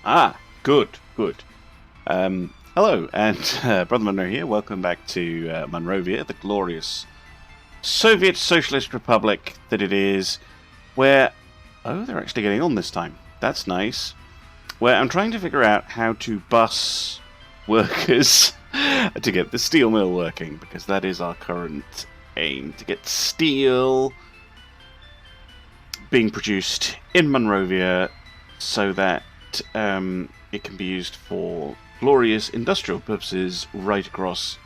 Ah, good, good. Hello, and Brother Monroe here. Welcome back to Munrovia, the glorious Soviet Socialist Republic that it is, where... Oh, they're actually getting on this time. That's nice. Where I'm trying to figure out how to bus workers to get the steel mill working, because that is our current aim, to get steel being produced in Munrovia so that it can be used for glorious industrial purposes right across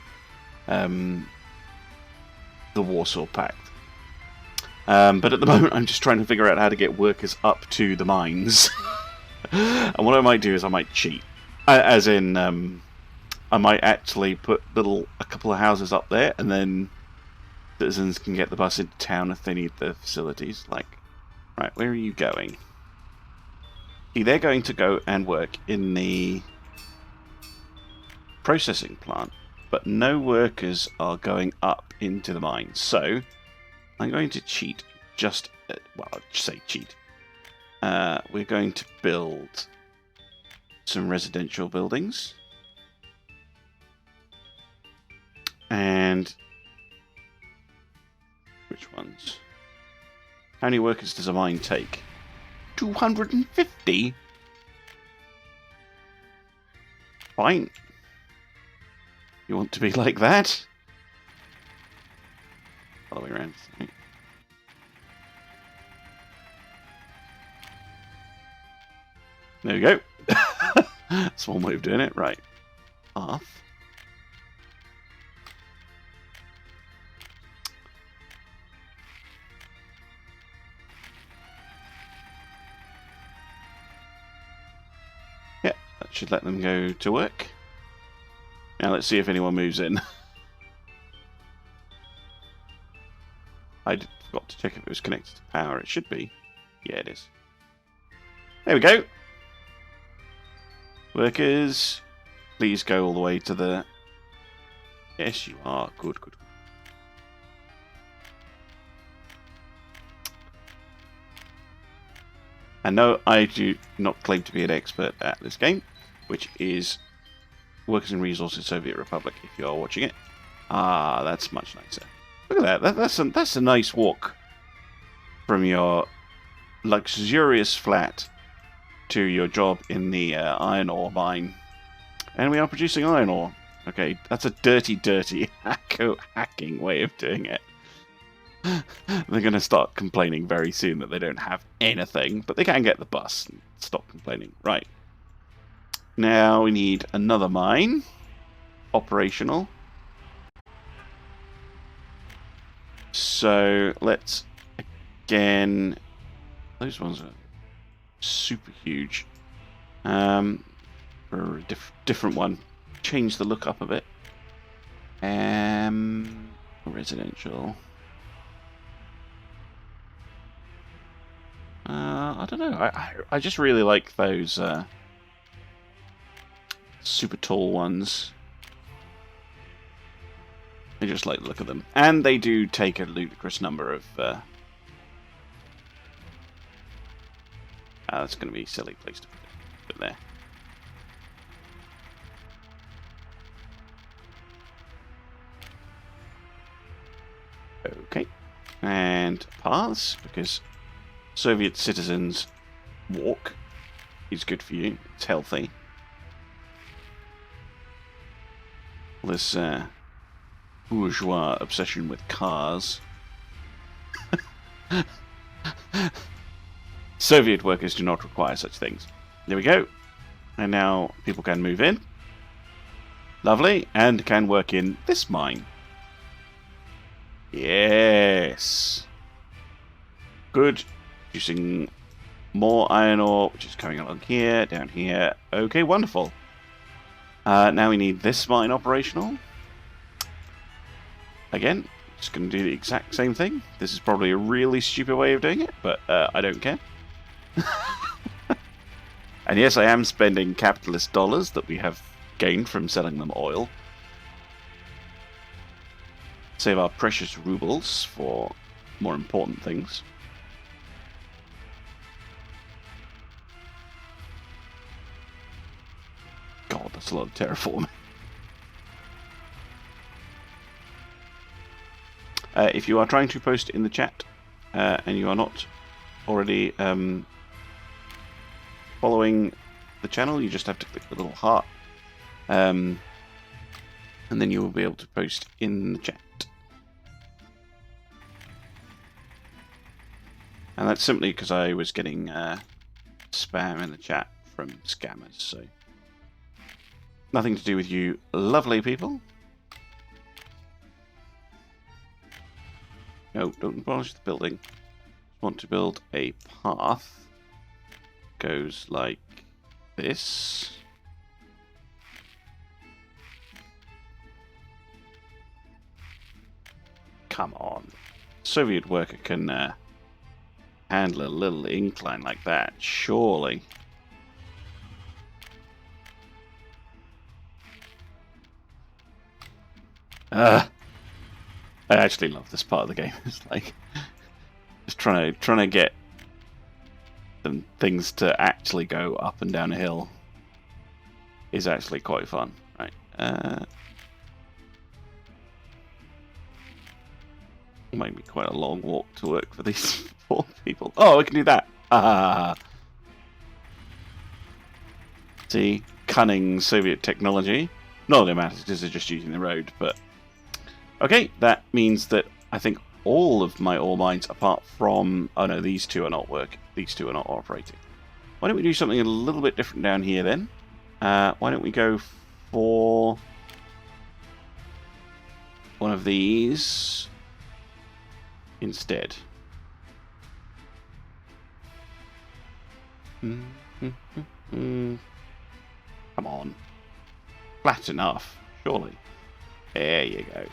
the Warsaw Pact. But at the moment I'm just trying to figure out how to get workers up to the mines. And what I might do is I might cheat. As in, I might actually put a couple of houses up there, and then citizens can get the bus into town if they need the facilities. Like, right, where are you going? See, they're going to go and work in the processing plant, but no workers are going up into the mines. So, I'm going to cheat well, I'll just say cheat. We're going to build some residential buildings. And which ones? How many workers does a mine take? 250? Fine. You want to be like that? Other way around. There we go. That's one way of doing it. Right. Path. Yeah, that should let them go to work. Now let's see if anyone moves in. I forgot to check if it was connected to power. It should be. Yeah, it is. There we go. Workers, please go all the way to the... Yes, you are. Good, good. And no, I do not claim to be an expert at this game, which is Workers and Resources Soviet Republic, if you are watching it. Ah, that's much nicer. Look at that. That's a nice walk from your luxurious flat to your job in the iron ore mine. And we are producing iron ore. Okay, that's a dirty hacking way of doing it. They're going to start complaining very soon that they don't have anything, but they can get the bus and stop complaining. Right. Now we need another mine. Operational. So let's again... Those ones are super huge. For a different one. Change the look up a bit. Residential. I don't know. I just really like those super tall ones. I just like the look of them. And they do take a ludicrous number of... that's going to be a silly place to put it there. Okay. And paths, because Soviet citizens walk is good for you. It's healthy. This bourgeois obsession with cars. Soviet workers do not require such things. There we go. And now people can move in. Lovely. And can work in this mine. Yes. Good. Producing more iron ore, which is coming along here, down here. Okay, wonderful. Now we need this mine operational. Again, just going to do the exact same thing. This is probably a really stupid way of doing it, but I don't care. And yes, I am spending capitalist dollars that we have gained from selling them oil. Save our precious rubles for more important things. God, that's a lot of terraform. If you are trying to post in the chat and you are not already following the channel, you just have to click the little heart. And then you will be able to post in the chat. And that's simply because I was getting spam in the chat from scammers, so nothing to do with you lovely people. No, don't demolish the building. Want to build a path. Goes like this. Come on. Soviet worker can handle a little incline like that, surely. I actually love this part of the game. It's like just trying to get them things to actually go up and down a hill is actually quite fun. Right. Might be quite a long walk to work for these poor people. Oh, I can do that. See, cunning Soviet technology. Not that it matters because they're just using the road, but okay, that means that I think all of my ore mines, apart from... Oh no, these two are not working. These two are not operating. Why don't we do something a little bit different down here then? Why don't we go for one of these instead? Come on. Flat enough, surely. There you go.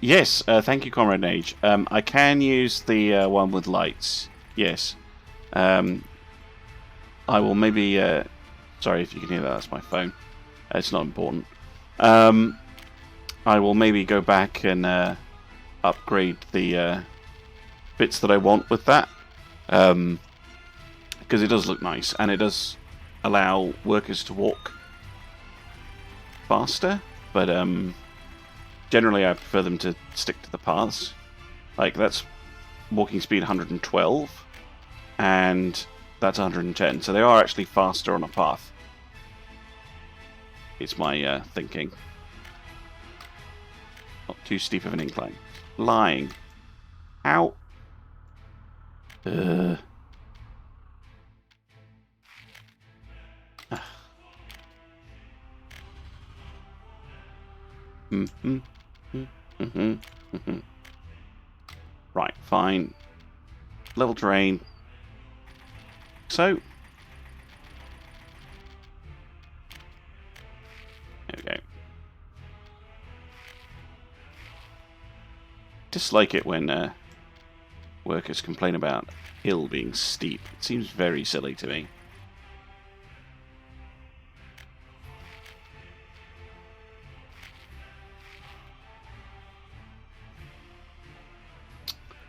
Yes, thank you, Comrade Nage. I can use the one with lights. Yes. I will maybe... sorry if you can hear that, that's my phone. It's not important. I will maybe go back and upgrade the bits that I want with that. Because it does look nice, and it does allow workers to walk faster, but generally I prefer them to stick to the paths. Like, that's walking speed 112, and that's 110, so they are actually faster on a path. It's my thinking. Not too steep of an incline. Lying. Ow! Right, fine. Level terrain. So, there we go. Dislike it when workers complain about hill being steep. It seems very silly to me.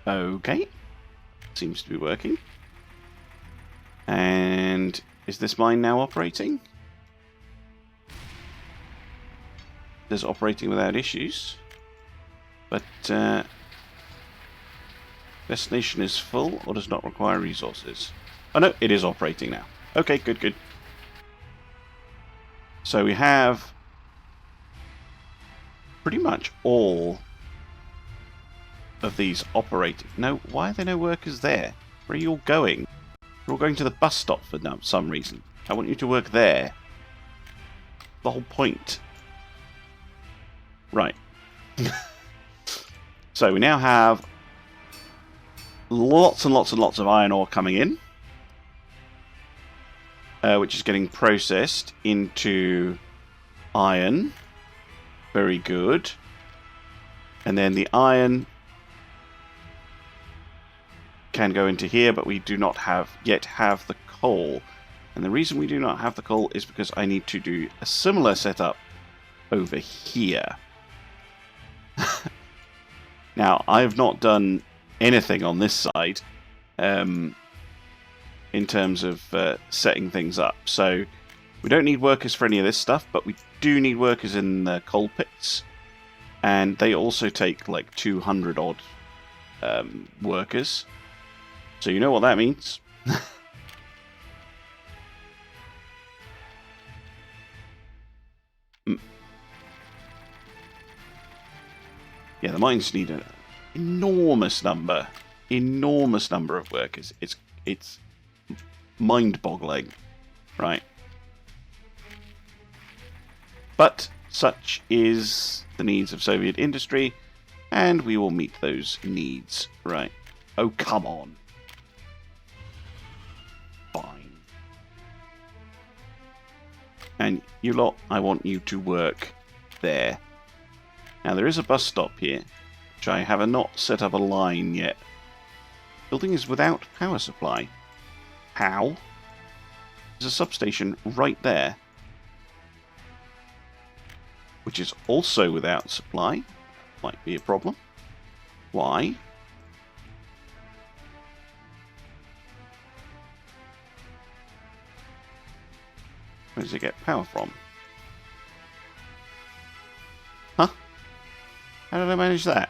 Okay, seems to be working. And is this mine now operating? It is operating without issues, but destination is full or does not require resources. Oh no, it is operating now. Okay, good, good. So we have pretty much all of these operating. No, why are there no workers there? Where are you all going? You're all going to the bus stop for some reason. I want you to work there. The whole point. Right. So we now have lots and lots and lots of iron ore coming in, which is getting processed into iron. Very good. And then the iron can go into here, but we do not yet have the coal. And the reason we do not have the coal is because I need to do a similar setup over here. Now, I have not done anything on this side. in terms of setting things up. So we don't need workers for any of this stuff, but we do need workers in the coal pits. And they also take like 200 odd workers. So you know what that means. Yeah, the mines need an enormous number of workers. It's mind-boggling, right? But such is the needs of Soviet industry, and we will meet those needs, right? Oh, come on. Fine. And you lot, I want you to work there. Now, there is a bus stop here, which I have not set up a line yet. Building is without power supply. How? There's a substation right there, which is also without supply. Might be a problem. Why? Where does it get power from? Huh? How did I manage that?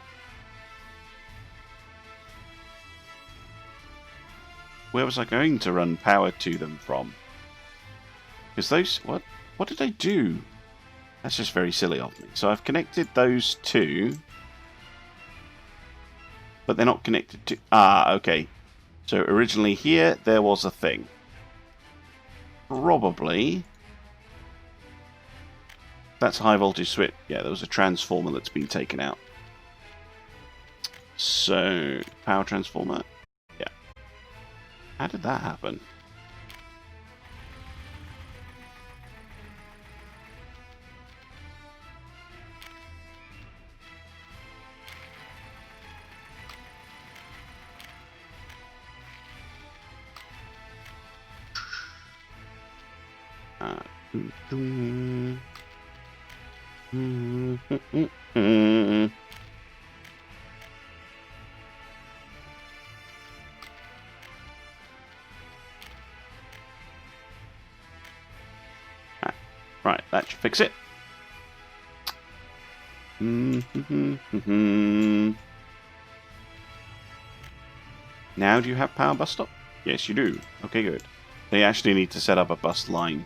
Where was I going to run power to them from? Because those... What did I do? That's just very silly of me. So I've connected those two, but they're not connected to... Ah, okay. So originally here, there was a thing. Probably... That's high voltage switch. Yeah, there was a transformer that's been taken out. So, power transformer. Yeah. How did that happen? Right, that should fix it. Now do you have power bus stop? Yes, you do. Okay, good. They actually need to set up a bus line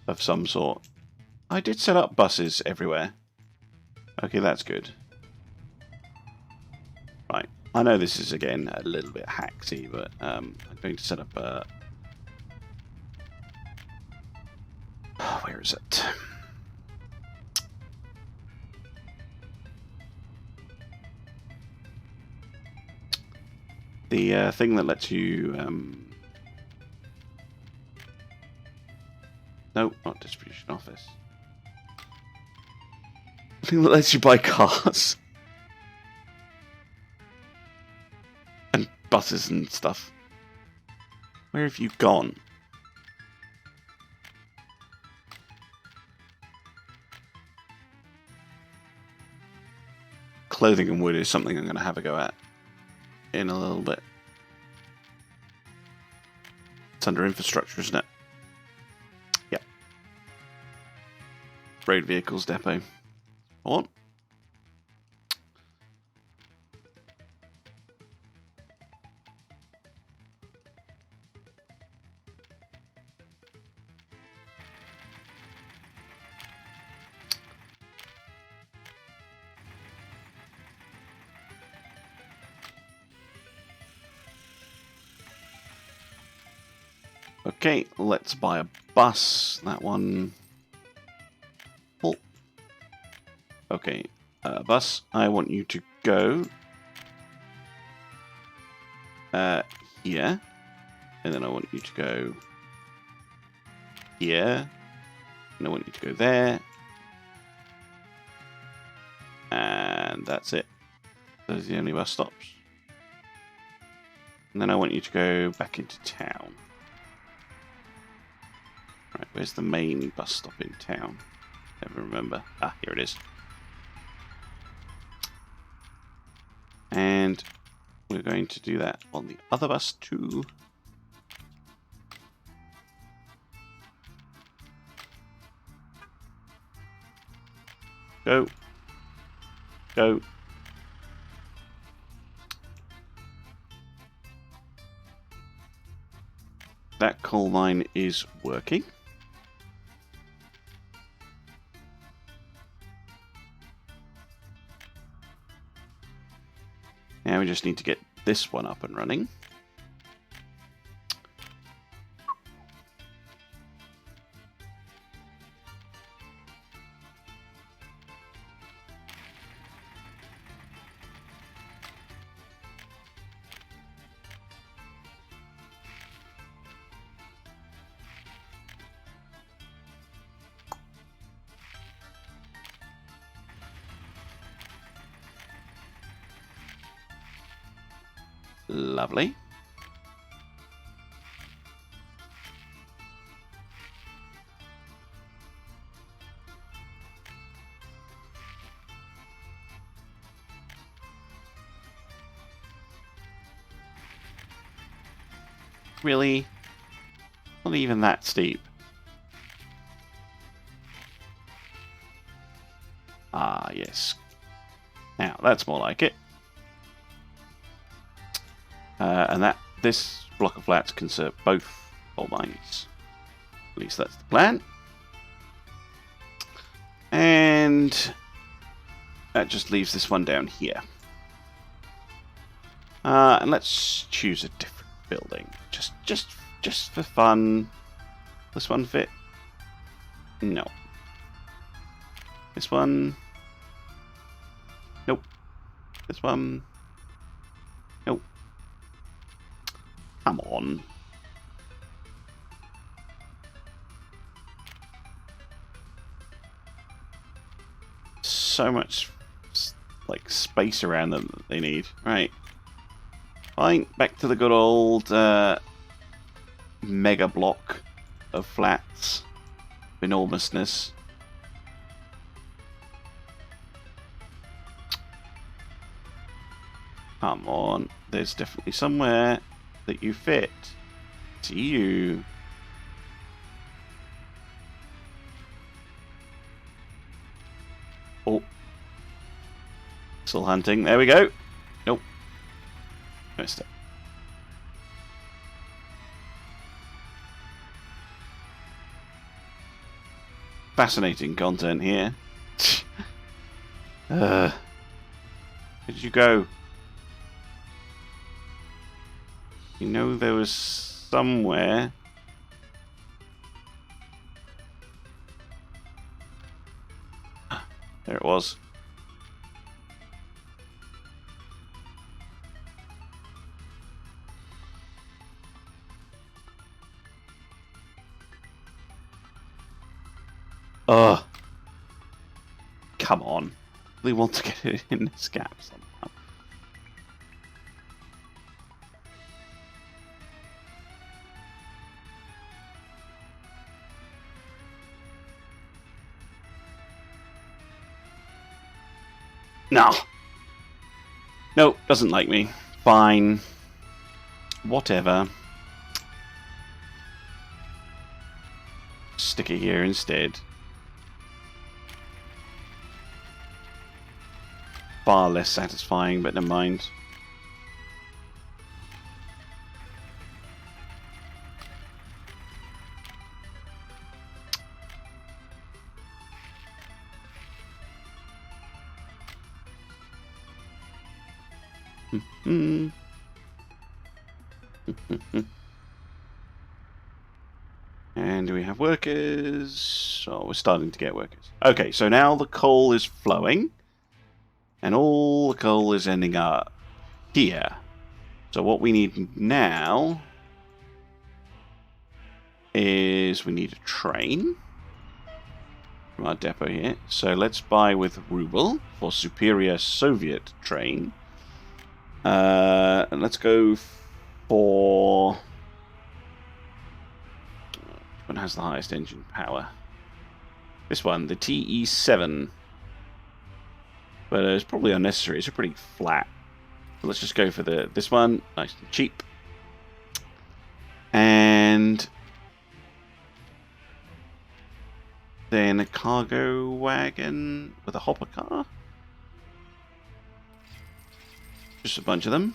of some sort. I did set up buses everywhere. Okay, that's good. Right. I know this is, again, a little bit hacksy, but I'm going to set up a... Where is it? The thing that lets you... No, not distribution office. The thing that lets you buy cars. And buses and stuff. Where have you gone? Clothing and wood is something I'm going to have a go at in a little bit. It's under infrastructure, isn't it? Yeah. Road vehicles depot. On. Okay, let's buy a bus. That one. Oh. Okay, bus. I want you to go here, and then I want you to go here, and I want you to go there, and that's it. Those are the only bus stops. And then I want you to go back into town. Right, where's the main bus stop in town? Never remember. Ah, here it is. And we're going to do that on the other bus too. Go. Go. That coal mine is working. Now we just need to get this one up and running. Lovely. Really? Not even that steep. Ah, yes. Now, that's more like it. And this block of flats can serve both coal mines. At least that's the plan. And that just leaves this one down here. And let's choose a different building. Just for fun. This one fit? No. This one? Nope. This one? Nope. Come on. So much like space around them that they need. Right. Fine. Back to the good old mega block of flats. Enormousness. Come on. There's definitely somewhere that you fit. See you. Oh. Still hunting. There we go. Nope. Missed it. Fascinating content here. Where did you go? You know there was somewhere. There it was. Ugh. Come on. They want to get it in this gap somehow. No. No, doesn't like me. Fine. Whatever. Stick it here instead. Far less satisfying, but never mind. And do we have workers? Oh, we're starting to get workers. Okay, so now the coal is flowing. And all the coal is ending up here. So what we need now is we need a train from our depot here. So let's buy with ruble for superior Soviet train. And let's go for... Which one has the highest engine power? This one, the TE7. But it's probably unnecessary. It's pretty flat. So let's just go for this one. Nice and cheap. And Then a cargo wagon with a hopper car. Just a bunch of them.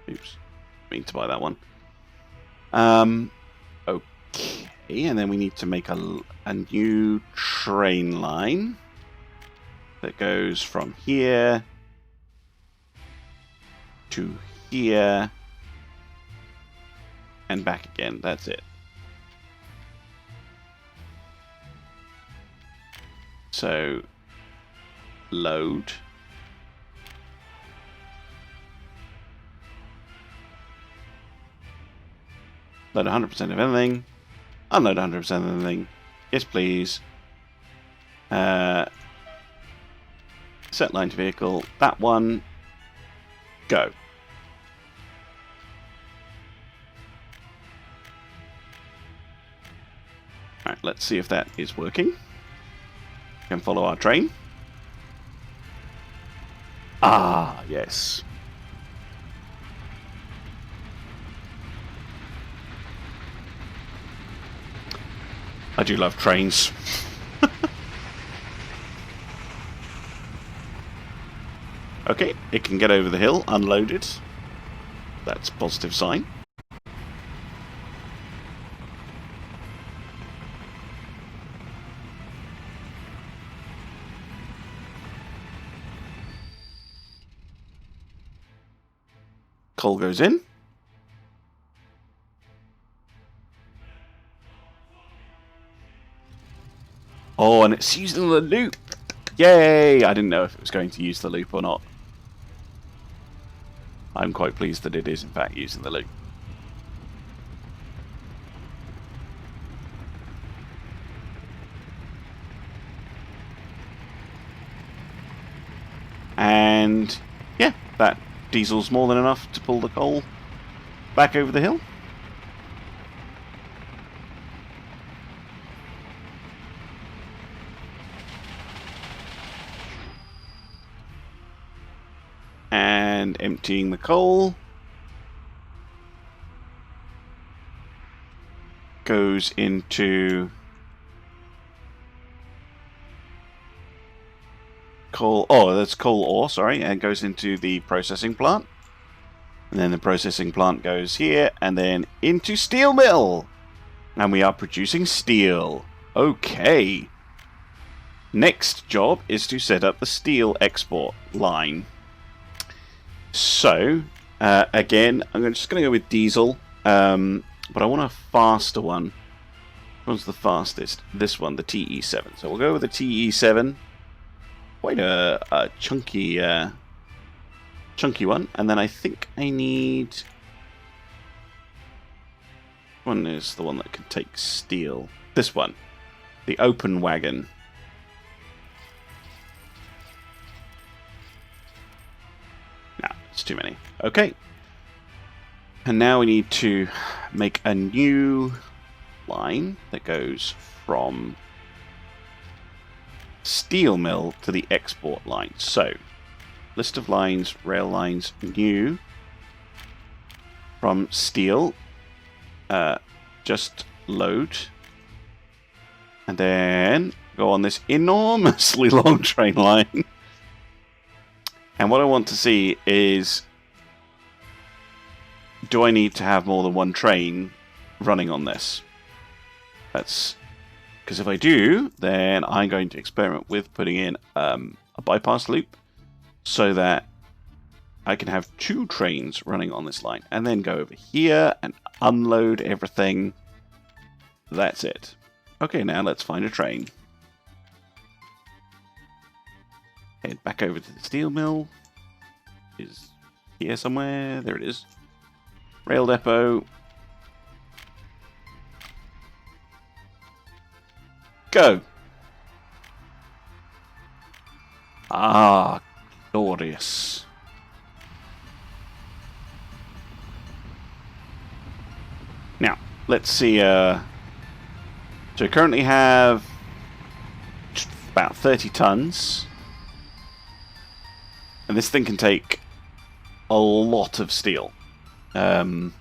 Oops. Mean to buy that one. Okay, and then we need to make a new train line that goes from here to here and back again. That's it. So, load. Load 100% of anything. Unload 100% of anything. Yes, please. Set line to vehicle. That one. Go. Alright, let's see if that is working. Can follow our train. Ah, yes. I do love trains. Okay, it can get over the hill unloaded. That's a positive sign. Coal goes in. Oh, and it's using the loop. Yay! I didn't know if it was going to use the loop or not. I'm quite pleased that it is, in fact, using the loop. And, yeah, that diesel's more than enough to pull the coal back over the hill. And emptying the coal goes into coal. Oh, that's coal ore, sorry, and goes into the processing plant. And then the processing plant goes here and then into steel mill. And we are producing steel. Okay. Next job is to set up the steel export line. So, again, I'm just going to go with diesel, but I want a faster one. Which one's the fastest? This one, the TE7. So we'll go with the TE7. Quite a chunky one. And then I think I need... One is the one that can take steel. This one, the open wagon. It's too many. Okay. And now we need to make a new line that goes from steel mill to the export line. So, list of lines, rail lines, new, from steel, just load, and then go on this enormously long train line. And what I want to see is, do I need to have more than one train running on this? That's because if I do, then I'm going to experiment with putting in a bypass loop so that I can have 2 trains running on this line and then go over here and unload everything. That's it. Okay, now let's find a train. Head back over to the steel mill. Is here somewhere. There it is. Rail depot. Go. Ah, glorious. Now, let's see. So we currently have about 30 tons. And this thing can take a lot of steel. Like,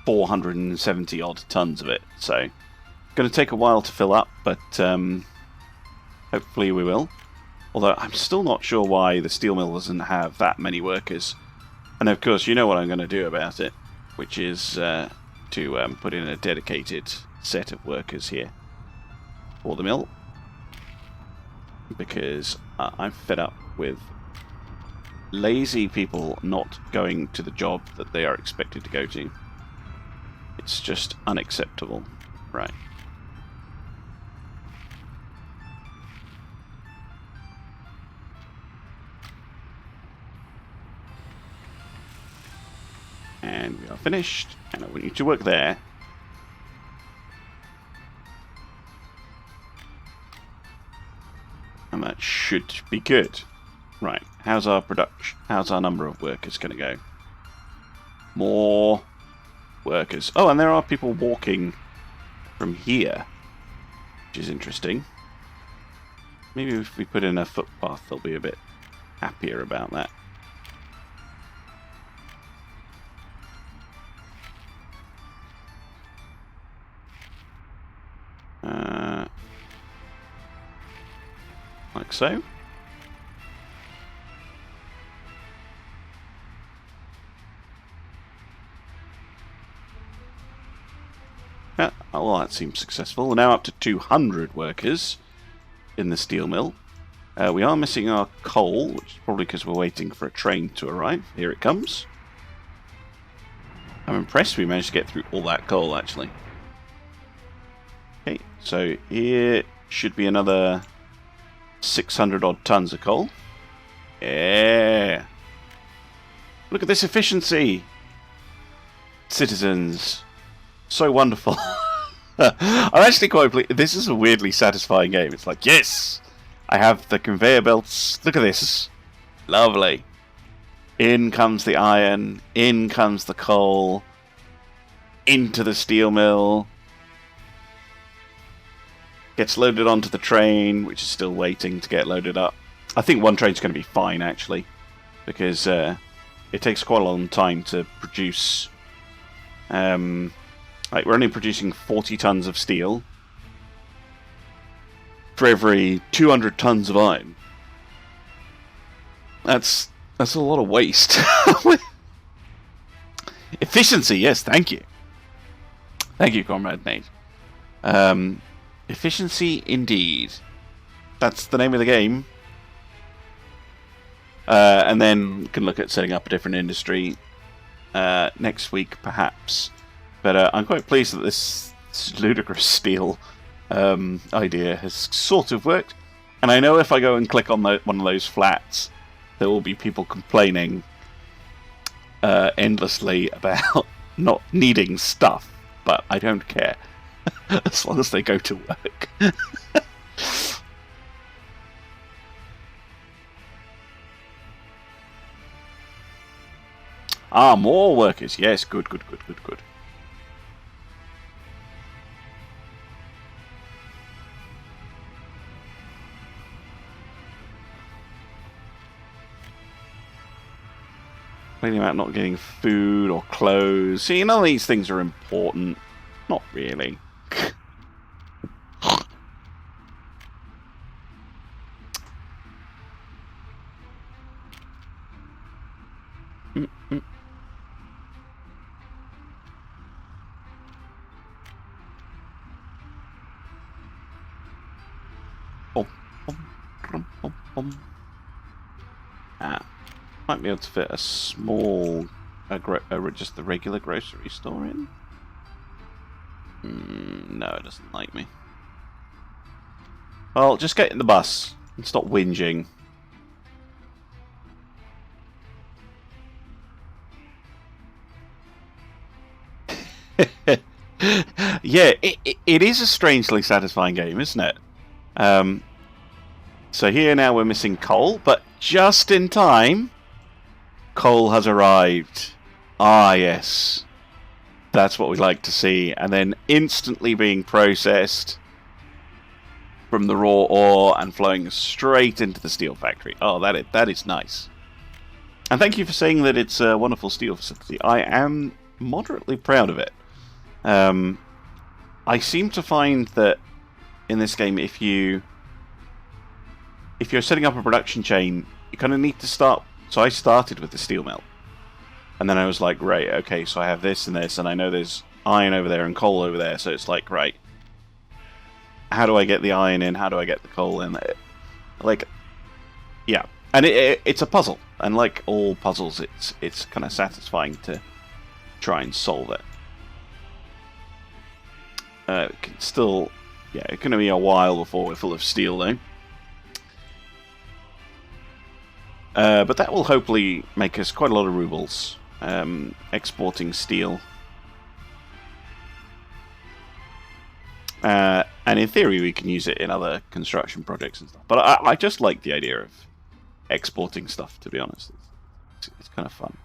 470 odd tons of it. So, going to take a while to fill up, but hopefully we will. Although I'm still not sure why the steel mill doesn't have that many workers. And of course, you know what I'm going to do about it, which is to put in a dedicated set of workers here for the mill. Because I'm fed up with lazy people not going to the job that they are expected to go to. It's just unacceptable. Right. And we are finished. And I want you to work there. And that should be good. Right. How's our production? How's our number of workers going to go? More workers. Oh, and there are people walking from here, which is interesting. Maybe if we put in a footpath, they'll be a bit happier about that. Like so. Yeah, well, that seems successful. We're now up to 200 workers in the steel mill. We are missing our coal, which is probably because we're waiting for a train to arrive. Here it comes. I'm impressed we managed to get through all that coal, actually. Okay, so here should be another 600 odd tons of coal. Yeah. Look at this efficiency, citizens. So wonderful. I'm actually quite pleased. This is a weirdly satisfying game. It's like, yes, I have the conveyor belts. Look at this. Lovely. In comes the iron. In comes the coal. Into the steel mill. Gets loaded onto the train, which is still waiting to get loaded up. I think one train's going to be fine, actually, because it takes quite a long time to produce. Like, we're only producing 40 tons of steel for every 200 tons of iron. That's a lot of waste. Efficiency, yes, thank you. Thank you, Comrade Nate. Efficiency, indeed. That's the name of the game. And then we can look at setting up a different industry next week, perhaps. But I'm quite pleased that this ludicrous steel idea has sort of worked. And I know if I go and click on one of those flats, there will be people complaining endlessly about not needing stuff. But I don't care. As long as they go to work. Ah, more workers. Yes, good. Complaining about not getting food or clothes. See, none of these things are important. Not really. Might be able to fit a small, just the regular grocery store in. No, it doesn't like me. Well, just get in the bus and stop whinging. Yeah, it is a strangely satisfying game, isn't it? So here now we're missing coal, but just in time, coal has arrived. Ah, yes. That's what we like to see. And then instantly being processed from the raw ore and flowing straight into the steel factory. Oh, that is nice. And thank you for saying that it's a wonderful steel facility. I am moderately proud of it. I seem to find that in this game, if you're setting up a production chain, you kind of need to start. So I started with the steel mill, and then I was like, right, okay, so I have this and this, and I know there's iron over there and coal over there, so it's like, right, how do I get the iron in? How do I get the coal in? Like, yeah, and it's a puzzle, and like all puzzles, it's kind of satisfying to try and solve it. It can still, yeah, it's going to be a while before we're full of steel, though. But that will hopefully make us quite a lot of rubles, exporting steel. And in theory, we can use it in other construction projects and stuff. But I just like the idea of exporting stuff, to be honest. It's kind of fun.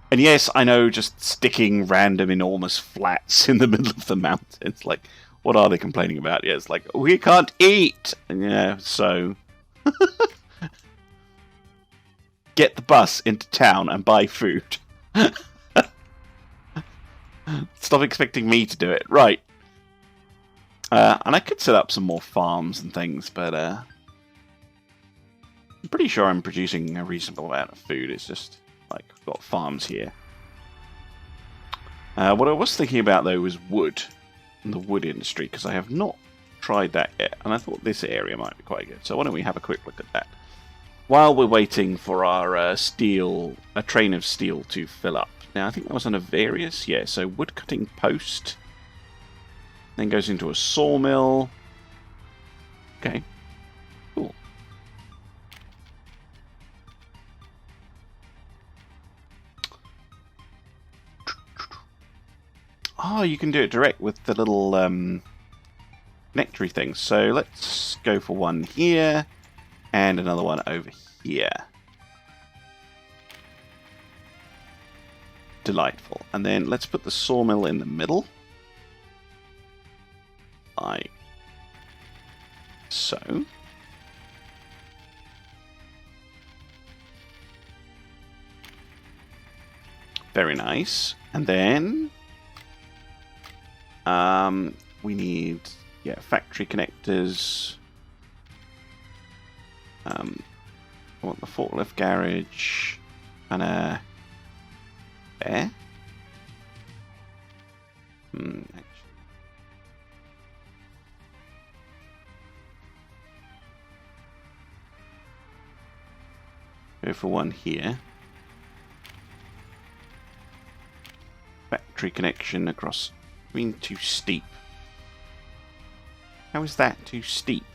And yes, I know, just sticking random enormous flats in the middle of the mountains. Like, what are they complaining about? Yeah, it's like, we can't eat! And yeah, so... Get the bus into town and buy food. Stop expecting me to do it. Right. And I could set up some more farms and things, but I'm pretty sure I'm producing a reasonable amount of food. It's just, like, I've got farms here. What I was thinking about, though, was wood. And the wood industry, because I have not tried that yet. And I thought this area might be quite good. So why don't we have a quick look at that? While we're waiting for our a train of steel to fill up. Now, I think that was on a various, yeah, so wood cutting post. Then goes into a sawmill. Okay, cool. Oh, you can do it direct with the little connectory things. So let's go for one here. And another one over here. Delightful. And then let's put the sawmill in the middle. Like so. Very nice. And then we need, yeah, factory connectors. I want the forklift garage and there. Actually. Go for one here. Factory connection across. I mean, too steep. How is that too steep?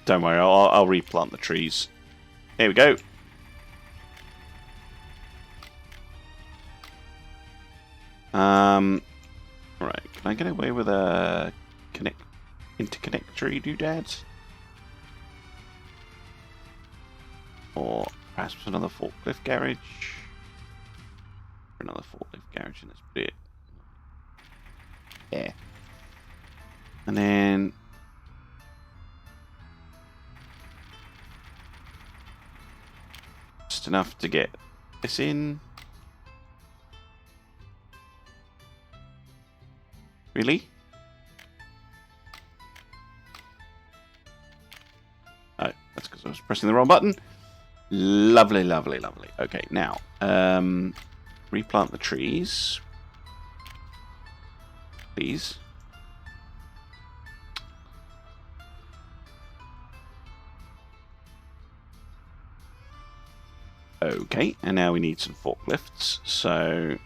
Don't worry, I'll replant the trees. Here we go. Right, can I get away with a interconnectory doodads? Or perhaps another forklift garage? Another forklift garage, and let's put it. Yeah. And then just enough to get this in. Really? Oh, that's because I was pressing the wrong button. Lovely, lovely, lovely. Okay, now, replant the trees. Please. Okay, and now we need some forklifts, so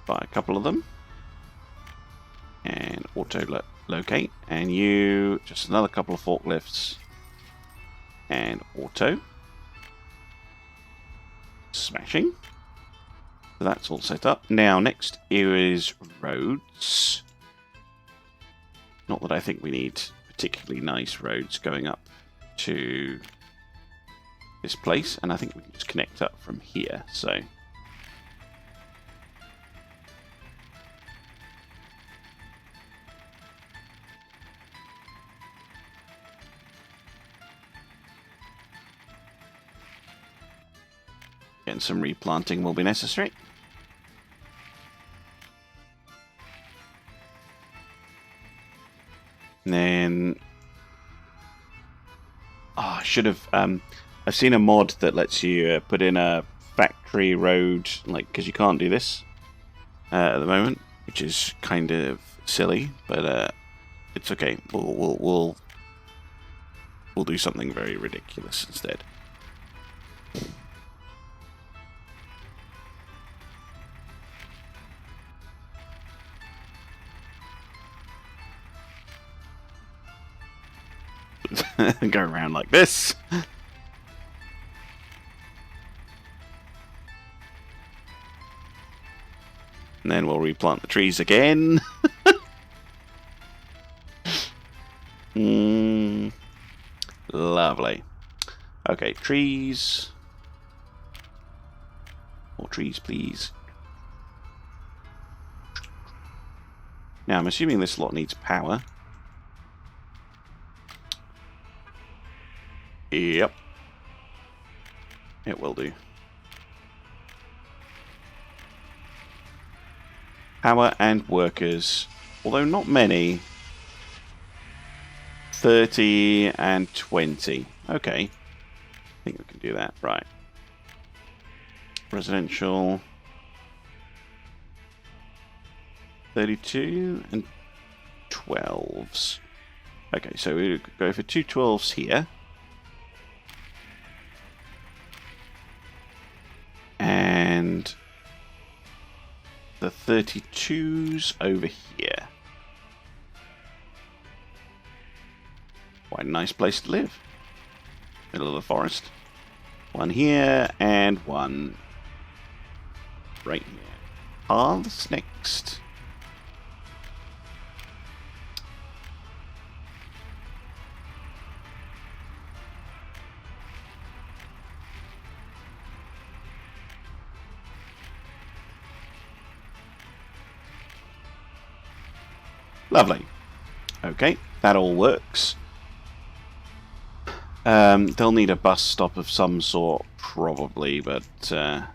buy a couple of them and auto locate, and you just another couple of forklifts and auto smashing. So that's all set up. Now next is roads. Not that I think we need particularly nice roads going up to this place, and I think we can just connect up from here. So Again, some replanting will be necessary. And then... Oh, I should have... I've seen a mod that lets you put in a factory road, like, because you can't do this at the moment, which is kind of silly, but it's okay. We'll do something very ridiculous instead. Go around like this. And then we'll replant the trees again. Lovely. Okay, trees. More trees, please. Now, I'm assuming this lot needs power. Yep. It will do. Power and workers, although not many. 30 and 20. Okay. I think we can do that. Right. Residential. 32 and 12s. Okay, so we go for 2 12s here. And the 32s over here. Quite a nice place to live. Middle of the forest. One here and one right here. Paths next. Lovely. Okay, that all works. They'll need a bus stop of some sort, probably, but I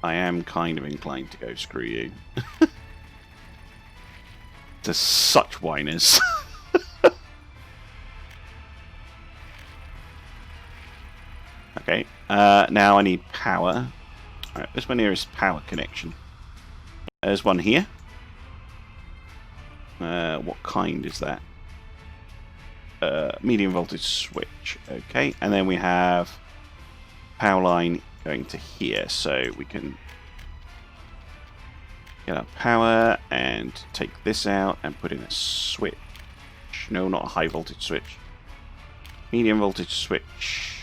am kind of inclined to go screw you. They're such whiners. Okay, now I need power. Alright, where's my nearest power connection? There's one here. What kind is that? Medium voltage switch. Okay, and then we have power line going to here, so we can get our power and take this out and put in a switch. No, not a high voltage switch. Medium voltage switch.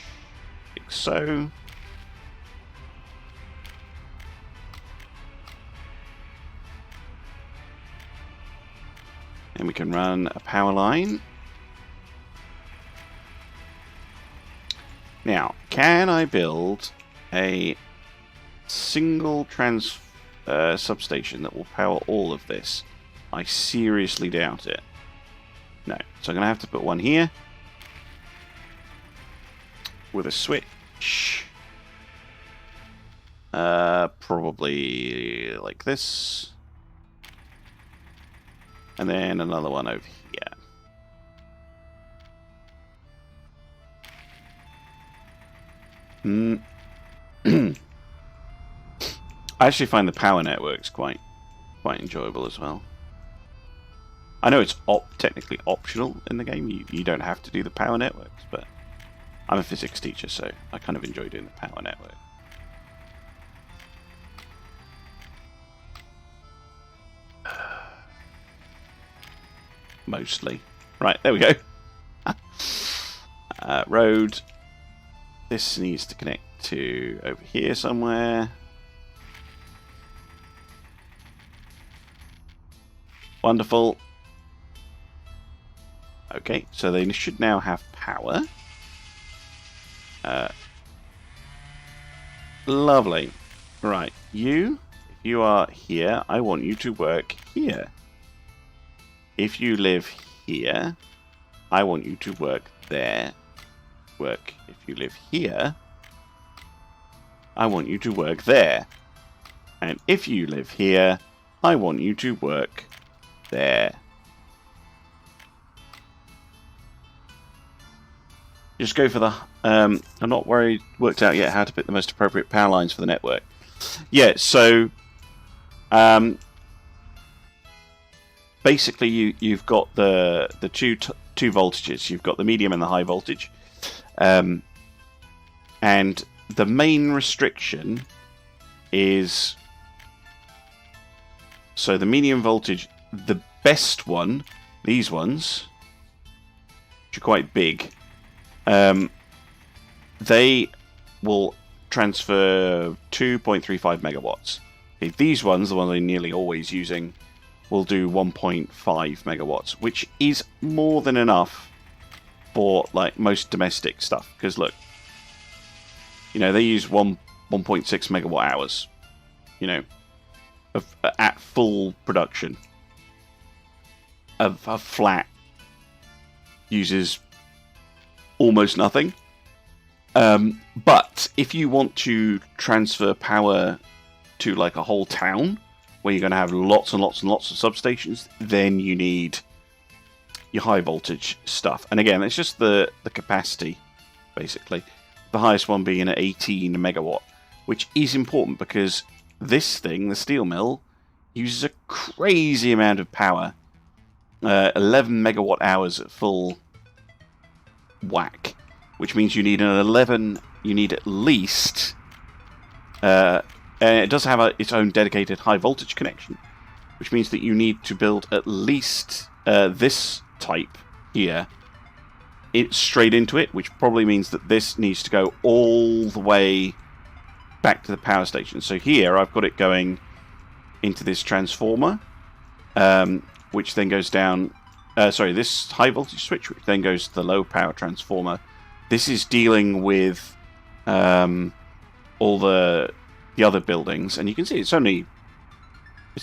Like so. And we can run a power line. Now, can I build a single substation that will power all of this? I seriously doubt it. No. So I'm going to have to put one here with a switch. Probably like this. And then another one over here. I actually find the power networks quite enjoyable as well. I know it's technically optional in the game. You don't have to do the power networks, but I'm a physics teacher, so I kind of enjoy doing the power network. Mostly. Right, there we go. Road. This needs to connect to over here somewhere. Wonderful. Okay, so they should now have power. Lovely. Right, if you are here, I want you to work here. If you live here, I want you to work there. If you live here, I want you to work there. And if you live here, I want you to work there. Just go for the... I'm not worked out yet how to pick the most appropriate power lines for the network. Yeah, so... basically, you've got the two voltages. You've got the medium and the high voltage. And the main restriction is... So the medium voltage, the best one, these ones, which are quite big... they will transfer 2.35 megawatts. Okay, these ones, the ones I'm nearly always using, will do 1.5 megawatts, which is more than enough for like most domestic stuff. Because look, you know, they use 1.6 megawatt hours, you know, at full production. A flat uses almost nothing. But if you want to transfer power to like a whole town where you're going to have lots and lots and lots of substations, then you need your high voltage stuff. And again, it's just the capacity, basically. The highest one being at 18 megawatt, which is important because this thing, the steel mill, uses a crazy amount of power. 11 megawatt hours at full whack, which means you need at least it does have its own dedicated high voltage connection, which means that you need to build at least this type here straight into it, which probably means that this needs to go all the way back to the power station. So here I've got it going into this transformer, which then goes down this high voltage switch, which then goes to the low power transformer. This is dealing with all the other buildings, and you can see it's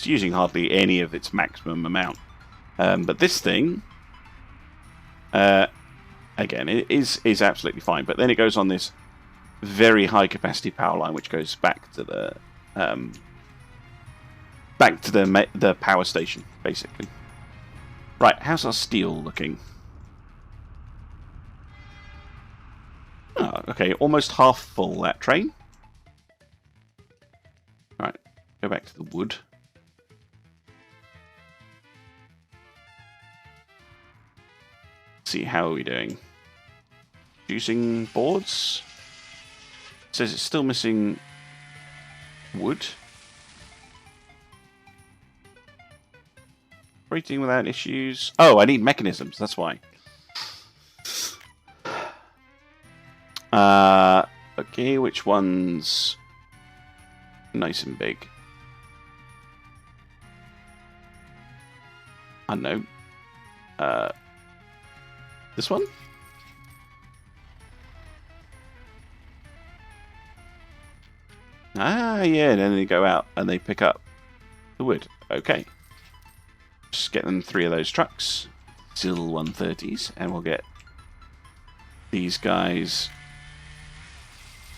using hardly any of its maximum amount. But this thing, again, it is absolutely fine. But then it goes on this very high capacity power line, which goes back to the power station, basically. Right, how's our steel looking? Oh, okay, almost half full, that train. Alright, go back to the wood. See, how are we doing? Producing boards? It says it's still missing wood. Operating without issues. Oh, I need mechanisms, that's why. Okay, which one's nice and big? Unknown. This one? Ah, yeah, and then they go out and they pick up the wood. Okay. Just get them 3 of those trucks. ZIL 130s, and we'll get these guys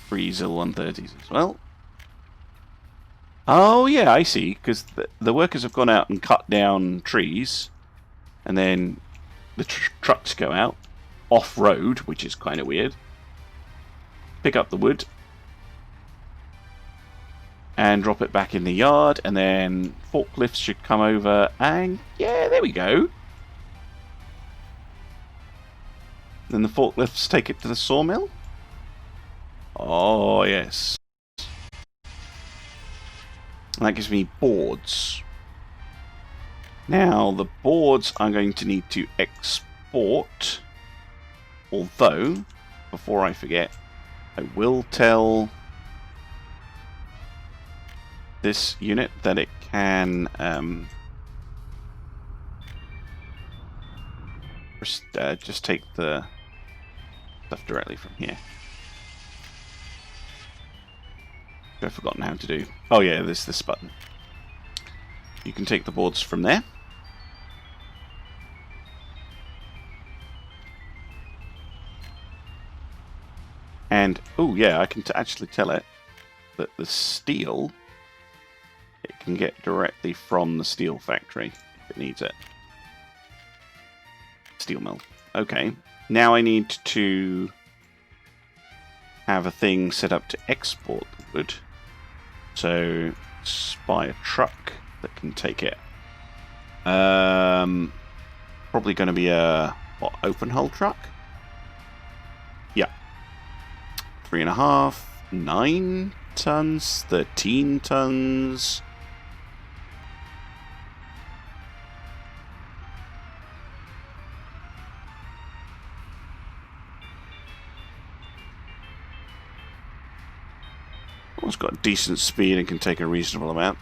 3 ZIL 130s as well. Oh, yeah, I see, because the workers have gone out and cut down trees, and then the trucks go out off-road, which is kind of weird. Pick up the wood and drop it back in the yard, and then forklifts should come over, and yeah, there we go. Then the forklifts take it to the sawmill. Oh, yes. And that gives me boards. Now, the boards I'm going to need to export, although, before I forget, I will tell this unit that it can just take the stuff directly from here. I've forgotten how to do. Oh yeah, there's this button. You can take the boards from there. And, oh yeah, I can actually tell it that the steel, it can get directly from the steel factory if it needs it. Steel mill. Okay. Now I need to have a thing set up to export the wood. So, buy a truck that can take it. Probably going to be a, what, open hull truck? Yeah. 3.5, 9 tons, 13 tons. It's got decent speed and can take a reasonable amount.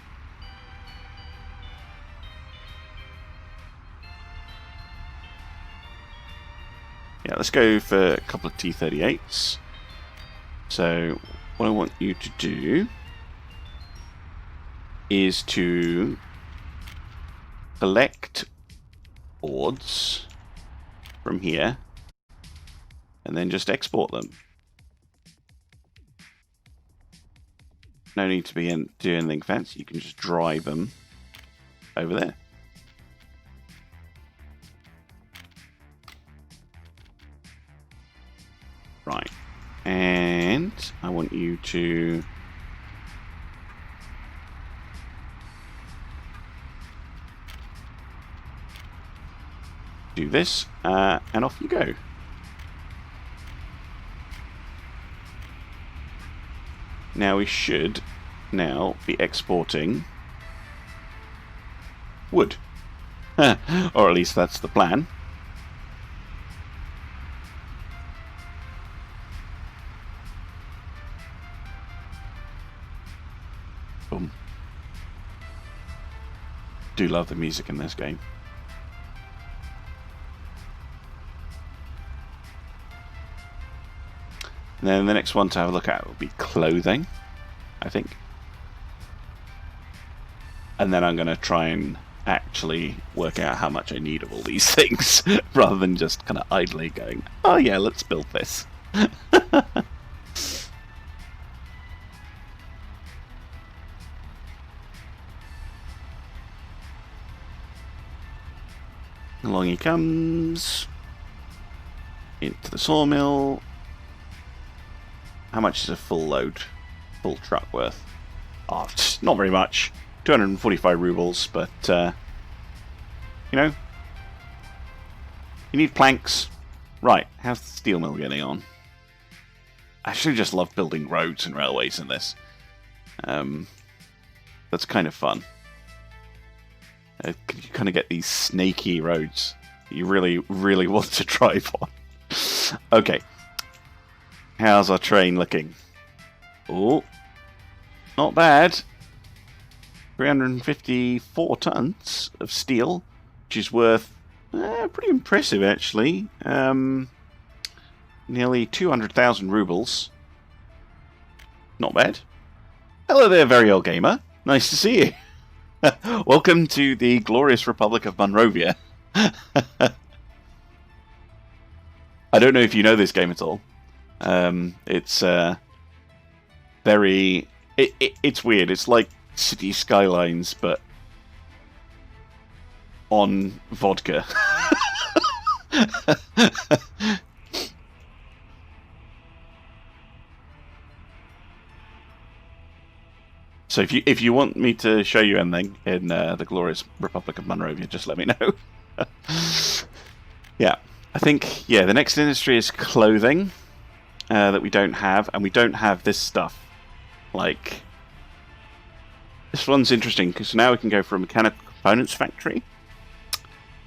Yeah, let's go for a couple of T-38s. So, what I want you to do is to collect boards from here and then just export them. No need to do anything fancy. You can just drive them over there. Right. And I want you to do this, and off you go. Now we should now be exporting wood. Or at least that's the plan. Boom. Do love the music in this game. And then the next one to have a look at will be clothing, I think. And then I'm going to try and actually work out how much I need of all these things, rather than just kind of idly going, oh yeah, let's build this. Along he comes. Into the sawmill. How much is a full load, full truck worth? Oh, not very much. 245 rubles, but, you know, you need planks. Right, how's the steel mill getting on? I actually just love building roads and railways in this. That's kind of fun. You kind of get these snaky roads that you really, really want to drive on. Okay. How's our train looking? Oh, not bad. 354 tons of steel, which is worth pretty impressive, actually. Nearly 200,000 rubles. Not bad. Hello there, very old gamer. Nice to see you. Welcome to the glorious Republic of Munrovia. I don't know if you know this game at all. It's very... It's weird. It's like City Skylines, but on vodka. So if you want me to show you anything in the glorious Republic of Munrovia, just let me know. Yeah, I think the next industry is clothing. That we don't have, and we don't have this stuff. Like, this one's interesting, because now we can go for a mechanical components factory,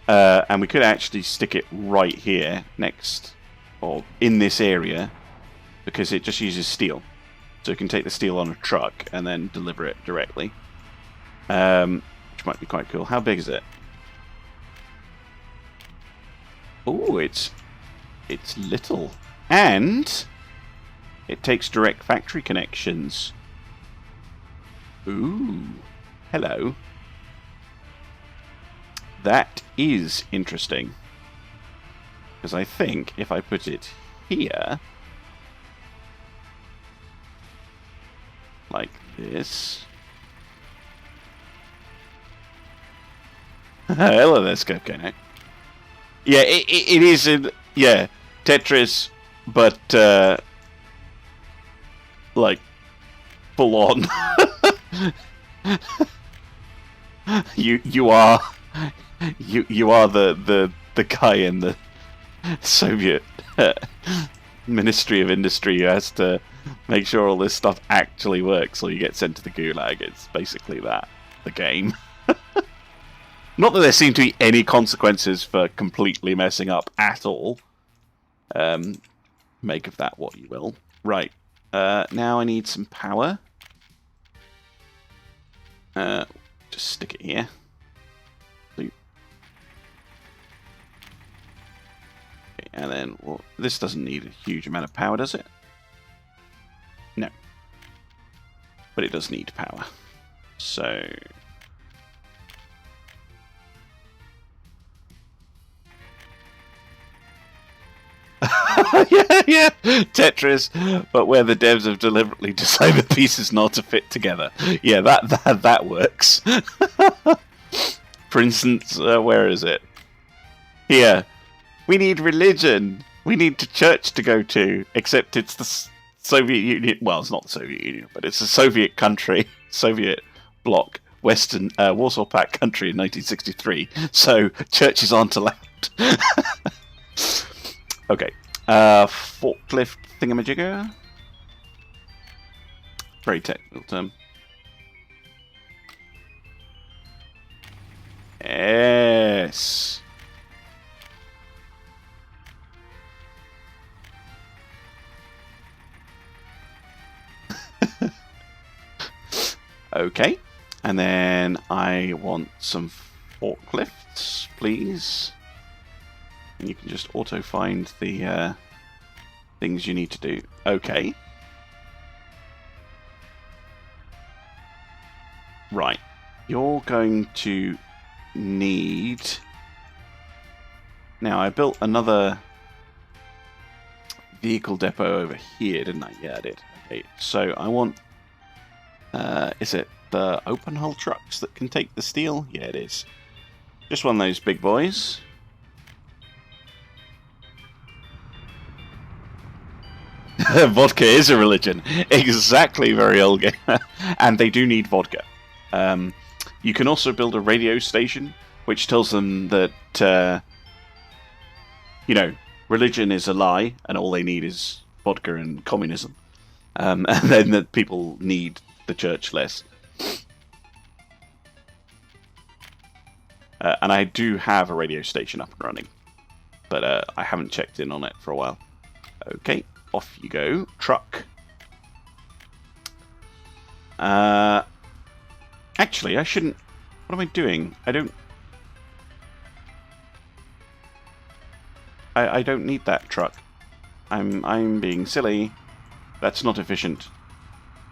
and we could actually stick it right here, next, or in this area, because it just uses steel. So we can take the steel on a truck, and then deliver it directly. Which might be quite cool. How big is it? Oh, it's little. And it takes direct factory connections. Ooh, hello. That is interesting. Because I think if I put it here, like this. Hello there, Scope. Yeah, it is in Tetris, but like full on. you are the guy in the Soviet Ministry of Industry who has to make sure all this stuff actually works, or you get sent to the gulag. It's basically that, the game. Not that there seem to be any consequences for completely messing up at all. Make of that what you will. Right. Now I need some power. Just stick it here. Okay, and then, well, this doesn't need a huge amount of power, does it? No. But it does need power. So... yeah, Tetris, but where the devs have deliberately decided the pieces not to fit together. Yeah, that works. For instance, where is it? Here, we need religion. We need the church to go to, except it's the Soviet Union. Well, it's not the Soviet Union, but it's a Soviet country, Soviet bloc, Western Warsaw Pact country in 1963. So churches aren't allowed. Okay, forklift thingamajigger. Very technical term. Yes. Okay, and then I want some forklifts, please. And you can just auto-find the things you need to do. Okay. Right. You're going to need... Now, I built another vehicle depot over here, didn't I? Yeah, I did. Okay, so I want... is it the open hull trucks that can take the steel? Yeah, it is. Just one of those big boys. Vodka is a religion. Exactly, very old game. And they do need vodka. You can also build a radio station which tells them that, you know, religion is a lie and all they need is vodka and communism. And then that people need the church less. And I do have a radio station up and running. But I haven't checked in on it for a while. Okay. Off you go, truck. Actually, I shouldn't. What am I doing? I don't need that truck. I'm being silly. That's not efficient.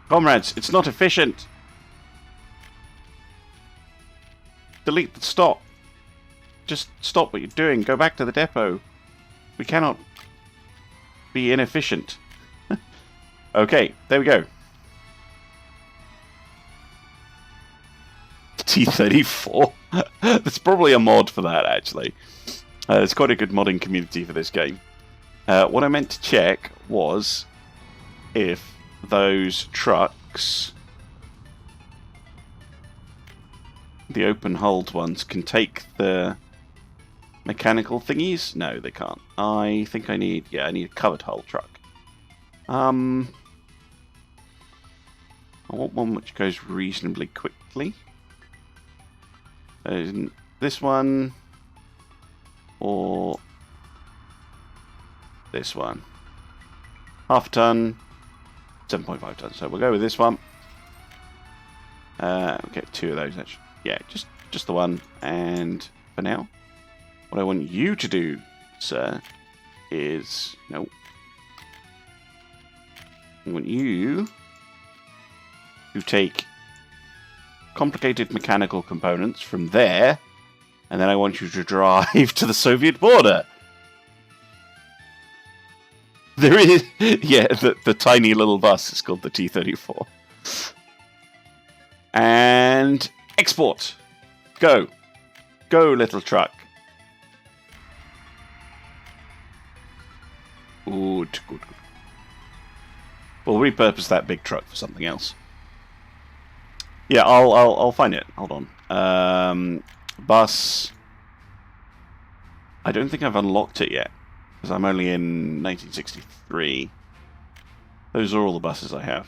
Comrades, it's not efficient. Delete the stop. Just stop what you're doing. Go back to the depot. We cannot be inefficient. Okay, there we go. T-34. There's probably a mod for that, actually. There's quite a good modding community for this game. What I meant to check was if those trucks, the open-hulled ones, can take the mechanical thingies? No, they can't. I think I need... Yeah, I need a covered hull truck. I want one which goes reasonably quickly. This one... Or... this one. Half a ton. 7.5 tons. So we'll go with this one. We'll get two of those, actually. Yeah, just the one. And for now... What I want you to do, sir, is... No. I want you to take complicated mechanical components from there, and then I want you to drive to the Soviet border. There is... Yeah, the tiny little bus is called the T-34. And export. Go. Go, little truck. Good, good, good. We'll repurpose that big truck for something else. Yeah, I'll find it. Hold on. Bus. I don't think I've unlocked it yet, because I'm only in 1963. Those are all the buses I have.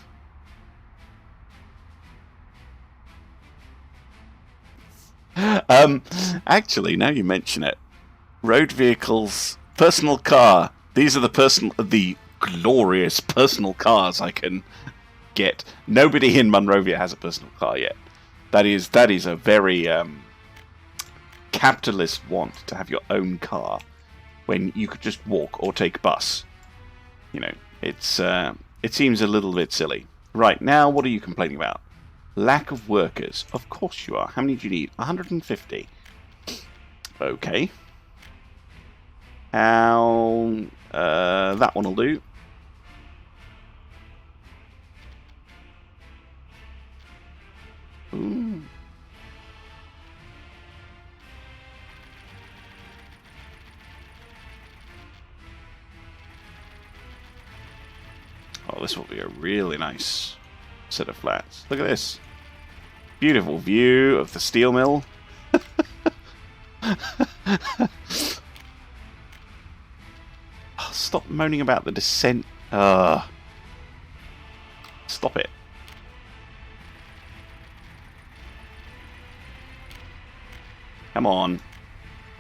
Actually, now you mention it, road vehicles, personal car. These are the glorious personal cars I can get. Nobody in Munrovia has a personal car yet. That is a very capitalist want to have your own car when you could just walk or take bus. You know, it seems a little bit silly. Right, now what are you complaining about? Lack of workers. Of course you are. How many do you need? 150. Okay. How... that one will do. Ooh. Oh, this will be a really nice set of flats. Look at this. Beautiful view of the steel mill. Oh, stop moaning about the descent. Stop it. Come on.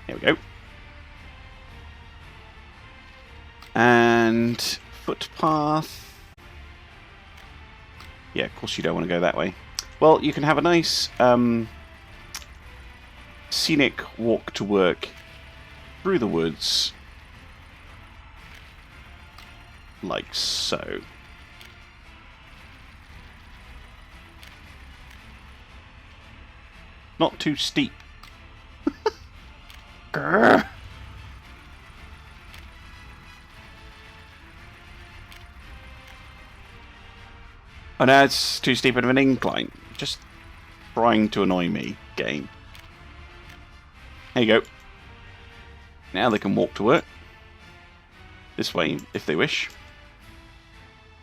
Here we go. And footpath. Yeah, of course you don't want to go that way. Well, you can have a nice scenic walk to work through the woods. Like so. Not too steep. Grr. Oh no, it's too steep of an incline. Just trying to annoy me, game. There you go. Now they can walk to work. This way, if they wish.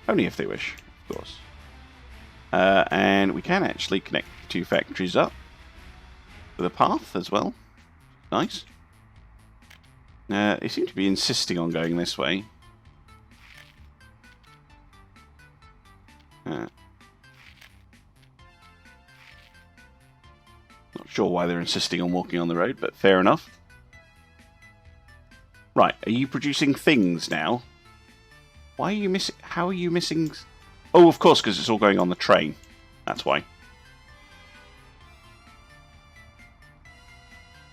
Only if they wish, of course. And we can actually connect the two factories up with a path as well. Nice. They seem to be insisting on going this way. Not sure why they're insisting on walking on the road, but fair enough. Right, are you producing things now? Why are you missing? How are you missing? Oh, of course, because it's all going on the train. That's why.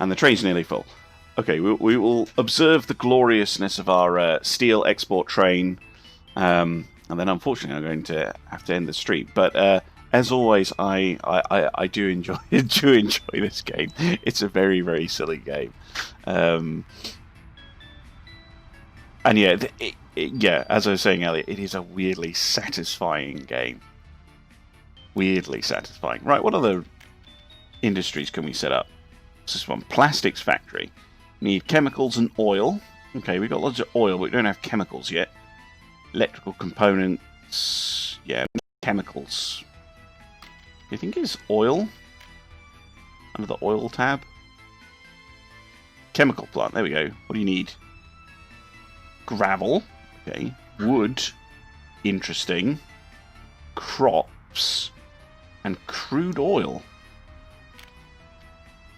And the train's nearly full. Okay, we will observe the gloriousness of our steel export train. And then, unfortunately, I'm going to have to end the stream. But as always, I do enjoy this game. It's a very, very silly game. And yeah, yeah, as I was saying earlier, it is a weirdly satisfying game. Weirdly satisfying. Right, what other industries can we set up? What's this one? Plastics factory. Need chemicals and oil. Okay, we've got lots of oil, but we don't have chemicals yet. Electrical components. Yeah, chemicals. Do you think it's oil? Under the oil tab? Chemical plant. There we go. What do you need? Gravel. Okay. Wood. Interesting. Crops. And crude oil.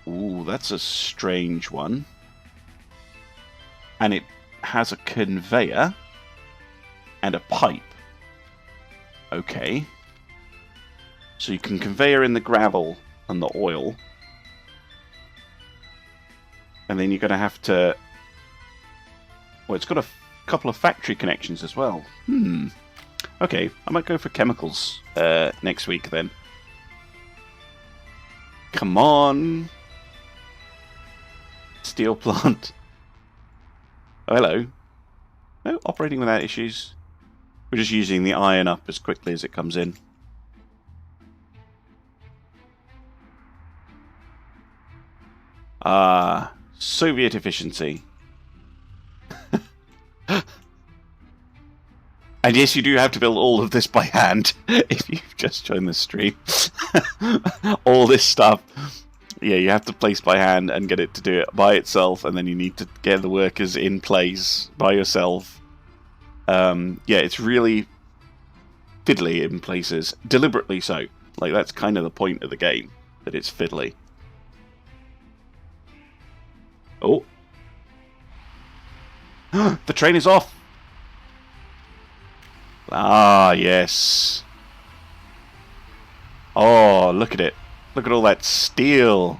Ooh, that's a strange one. And it has a conveyor and a pipe. Okay. So you can conveyor in the gravel and the oil. And then you're going to have to... Well, it's got a couple of factory connections as well. Okay, I might go for chemicals next week then. Come on. Steel plant. Oh, hello. No, operating without issues. We're just using the iron up as quickly as it comes in. Soviet efficiency. And yes, you do have to build all of this by hand if you've just joined the stream. All this stuff, yeah, you have to place by hand and get it to do it by itself, and then you need to get the workers in place by yourself. Yeah, it's really fiddly in places, deliberately so. Like, that's kind of the point of the game, that it's fiddly. Oh. The train is off! Ah, yes. Oh, look at it. Look at all that steel.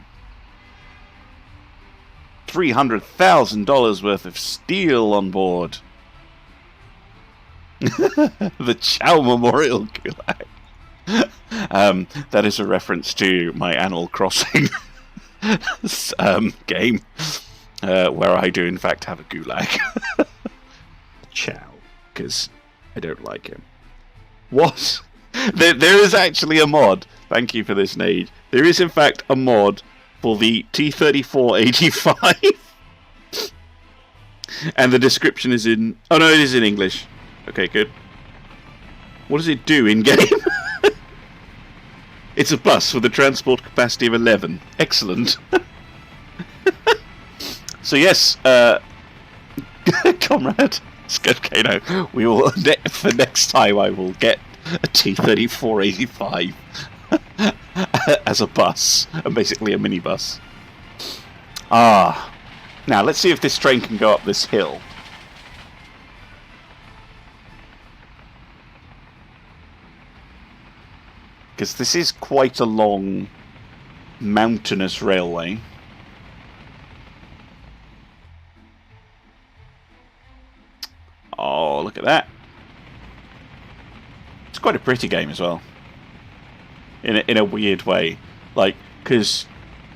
$300,000 worth of steel on board. The Chow Memorial Gulag. That is a reference to my Animal Crossing game, where I do in fact have a gulag. Chow, because I don't like him. What? There is actually a mod. Thank you for this, Nade. There is in fact a mod for the T-3485. And the description is in... Oh no, it is in English. Okay, good. What does it do in-game? It's a bus with a transport capacity of 11. Excellent. So yes, Comrade Skudkano, we will, for next time I will get a T-3485 as a bus, and basically a minibus. Ah, now let's see if this train can go up this hill. Because this is quite a long, mountainous railway. Oh, look at that. It's quite a pretty game as well. In a weird way. Like, because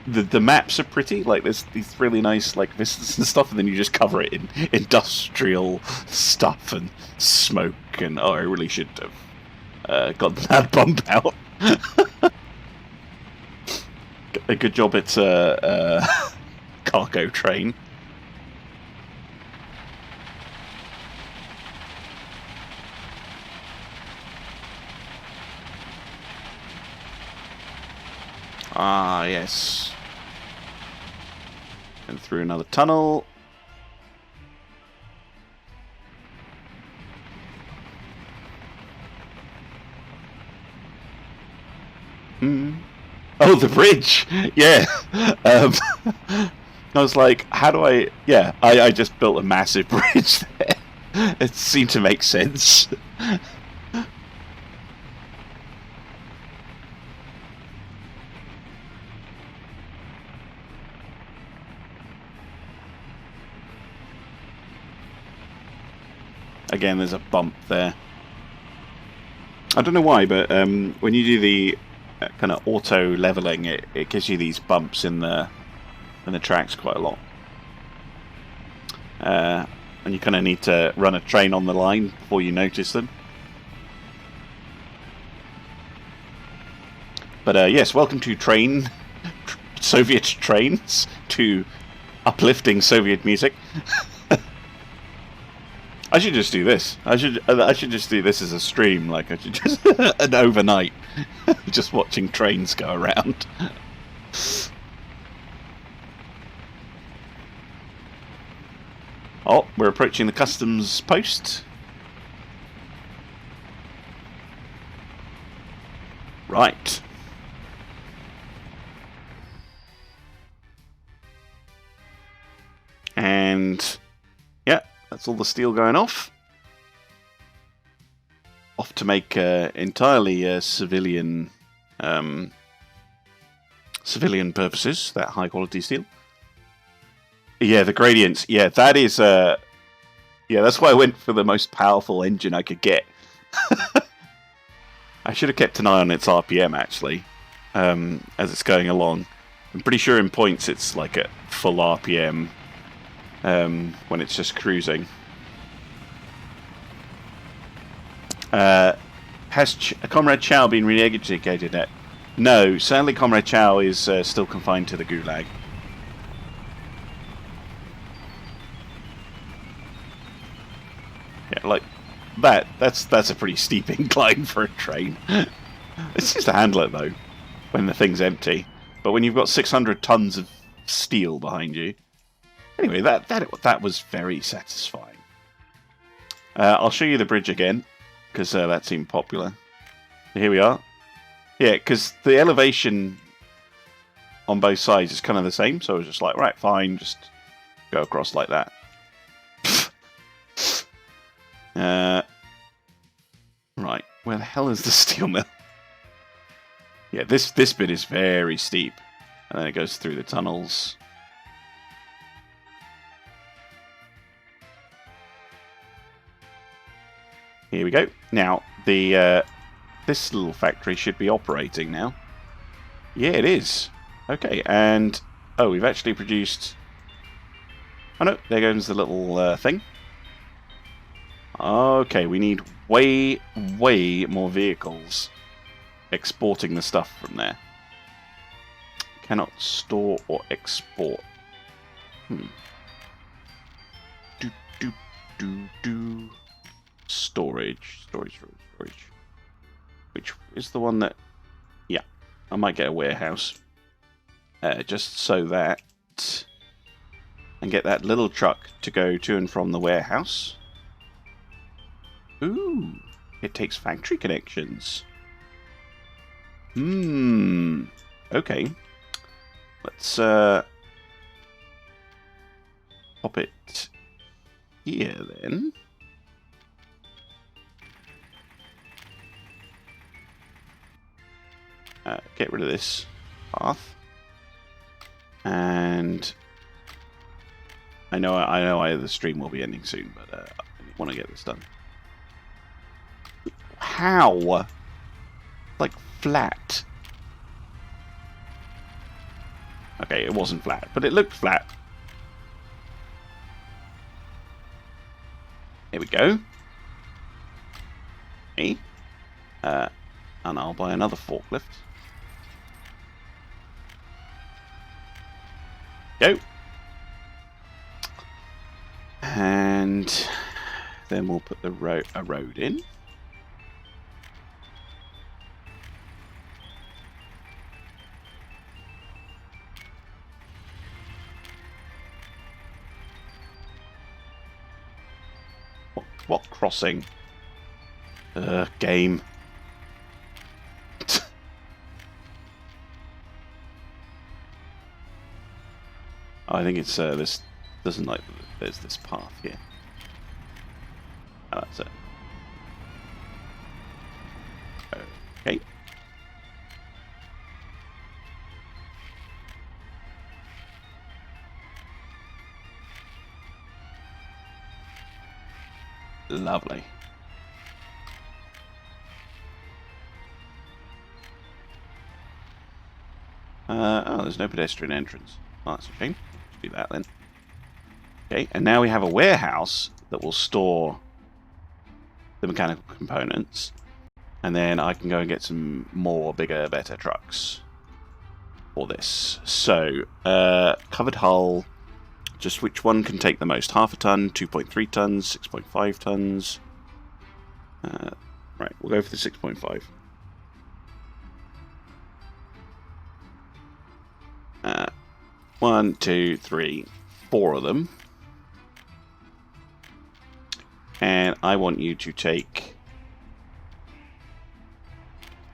the maps are pretty. Like, there's these really nice, like, vistas and stuff, and then you just cover it in industrial stuff and smoke, and, oh, I really should have gotten that bump out. A good job it's a cargo train. Ah, yes. And through another tunnel. Oh, the bridge! Yeah. I was like, how do I... Yeah, I just built a massive bridge there. It seemed to make sense. Again, there's a bump there. I don't know why, but when you do the kind of auto leveling, it gives you these bumps in the tracks quite a lot. And you kind of need to run a train on the line before you notice them. But yes, welcome to Soviet trains, to uplifting Soviet music. I should just do this. I should just do this as a stream. Like, I should just an overnight, just watching trains go around. Oh, we're approaching the customs post. Right. And yeah. That's all the steel going off. Off to make entirely civilian purposes, that high quality steel. Yeah, the gradients. Yeah, that is... yeah, that's why I went for the most powerful engine I could get. I should have kept an eye on its RPM, actually, as it's going along. I'm pretty sure in points it's like at full RPM. When it's just cruising. Has Comrade Chow been re-educated yet? No, sadly Comrade Chow is still confined to the gulag. That's a pretty steep incline for a train. It's just to handle it though, when the thing's empty. But when you've got 600 tons of steel behind you, anyway, that was very satisfying. I'll show you the bridge again because that seemed popular. Here we are. Yeah, because the elevation on both sides is kind of the same, so I was just like, right, fine, just go across like that. Right, where the hell is the steel mill? Yeah, this bit is very steep, and then it goes through the tunnels. Here we go. Now, this little factory should be operating now. Yeah, it is. Okay, and oh, we've actually produced. Oh no, there goes the little thing. Okay, we need way more vehicles exporting the stuff from there. Cannot store or export. Do. Storage. Which is the one that... Yeah, I might get a warehouse. Just so that... And get that little truck to go to and from the warehouse. Ooh, it takes factory connections. Okay. Let's pop it here then. Get rid of this path. And I know the stream will be ending soon, but I want to get this done. How? Like flat. Okay, it wasn't flat, but it looked flat. Here we go. Okay. And I'll buy another forklift. Go. And then we'll put a road in. What crossing? Game. I think it's this doesn't like there's this path here. Oh, that's it. Okay. Lovely. Oh, there's no pedestrian entrance. Oh, that's a shame. Do that then. Okay, and now we have a warehouse that will store the mechanical components, and then I can go and get some more bigger, better trucks for this. So, covered hull. Just which one can take the most? Half a ton, 2.3 tons, 6.5 tons. Right, we'll go for the 6.5. 1, 2, 3, 4 of them. And I want you to take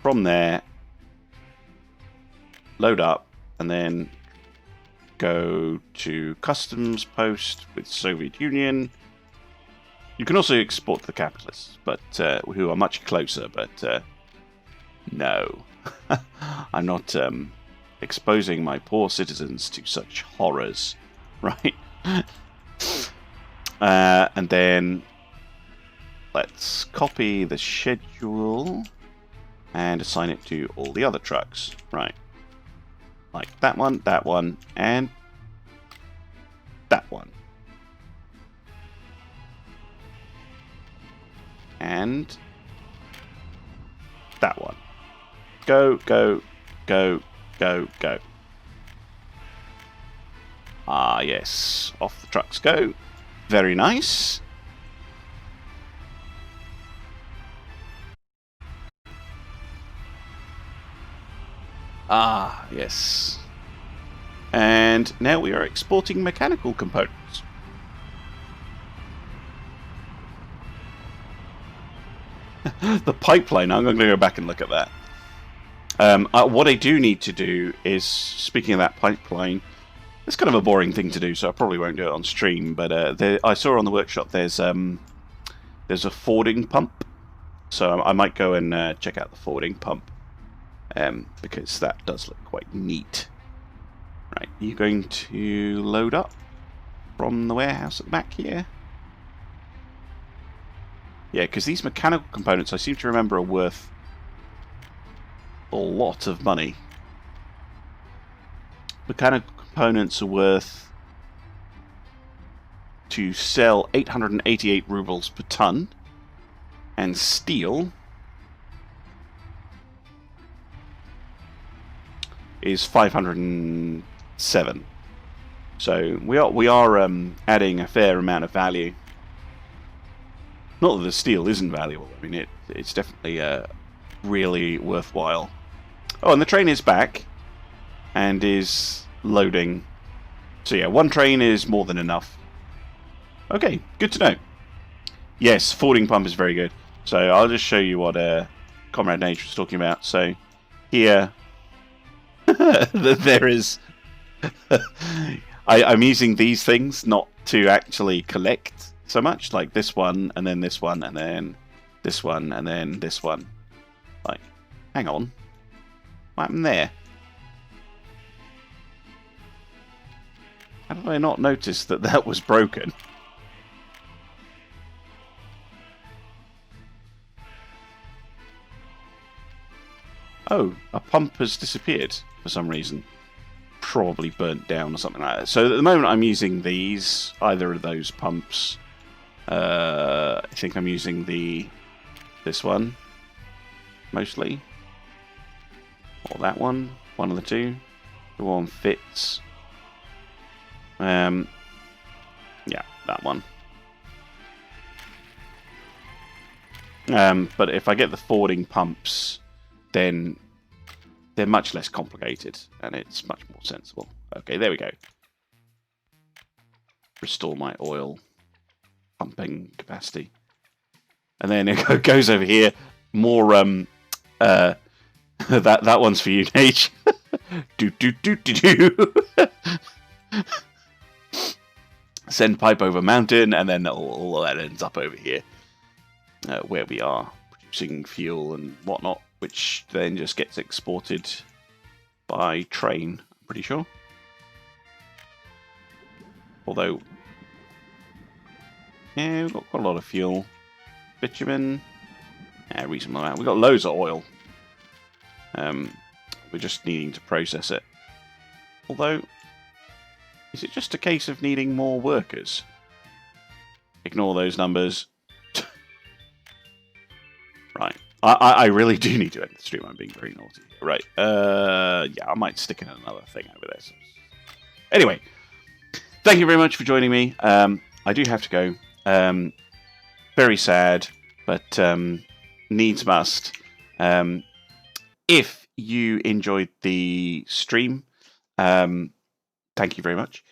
from there, load up, and then go to customs post with Soviet Union. You can also export to the capitalists, but who are much closer. But no, I'm not exposing my poor citizens to such horrors, right? And then let's copy the schedule and assign it to all the other trucks, right? Like that one, and that one. And that one. Go, go, go, go, go. Ah, yes. Off the trucks go. Very nice. Ah, yes. And now we are exporting mechanical components. The pipeline, I'm going to go back and look at that. What I do need to do is, speaking of that pipeline, it's kind of a boring thing to do, so I probably won't do it on stream, but I saw on the workshop there's a fording pump, so I might go and check out the fording pump, because that does look quite neat. Right, are you going to load up from the warehouse at the back here? Yeah, because these mechanical components, I seem to remember, are worth a lot of money. Mechanical components are worth, to sell, 888 rubles per ton, and steel is 507. So we are adding a fair amount of value. Not that the steel isn't valuable. I mean, it's definitely really worthwhile. Oh, and the train is back and is loading. So yeah, one train is more than enough. Okay, good to know. Yes, fording pump is very good. So I'll just show you what Comrade Nature was talking about. So here, there is... I'm using these things not to actually collect so much, like this one, and then this one, and then this one, and then this one. Like, hang on. What happened there? How did I not notice that that was broken? Oh, a pump has disappeared for some reason. Probably burnt down or something like that. So at the moment I'm using these, either of those pumps. I think I'm using this one, mostly. Or that one of the two. The one fits. Yeah, that one. But if I get the fording pumps, then they're much less complicated, and it's much more sensible. Okay, there we go. Restore my oil pumping capacity. And then it goes over here. More, that one's for you, Nate. do. Send pipe over mountain, and then all of that ends up over here, where we are producing fuel and whatnot, which then just gets exported by train, I'm pretty sure. Although, yeah, we've got quite a lot of fuel. Bitumen, yeah, reasonable amount. We've got loads of oil. We're just needing to process it. Although, is it just a case of needing more workers? Ignore those numbers. Right. I really do need to end the stream. I'm being very naughty. Right. Yeah, I might stick in another thing over there. So. Anyway, thank you very much for joining me. I do have to go. Very sad, but needs must. If you enjoyed the stream, thank you very much.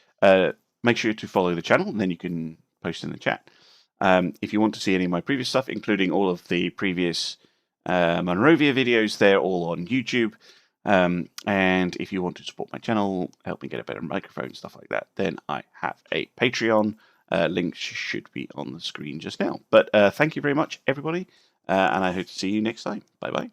Make sure to follow the channel, and then you can post in the chat. If you want to see any of my previous stuff, including all of the previous Munrovia videos, they're all on YouTube. And if you want to support my channel, help me get a better microphone, stuff like that, then I have a Patreon. Links should be on the screen just now. But thank you very much, everybody, and I hope to see you next time. Bye-bye.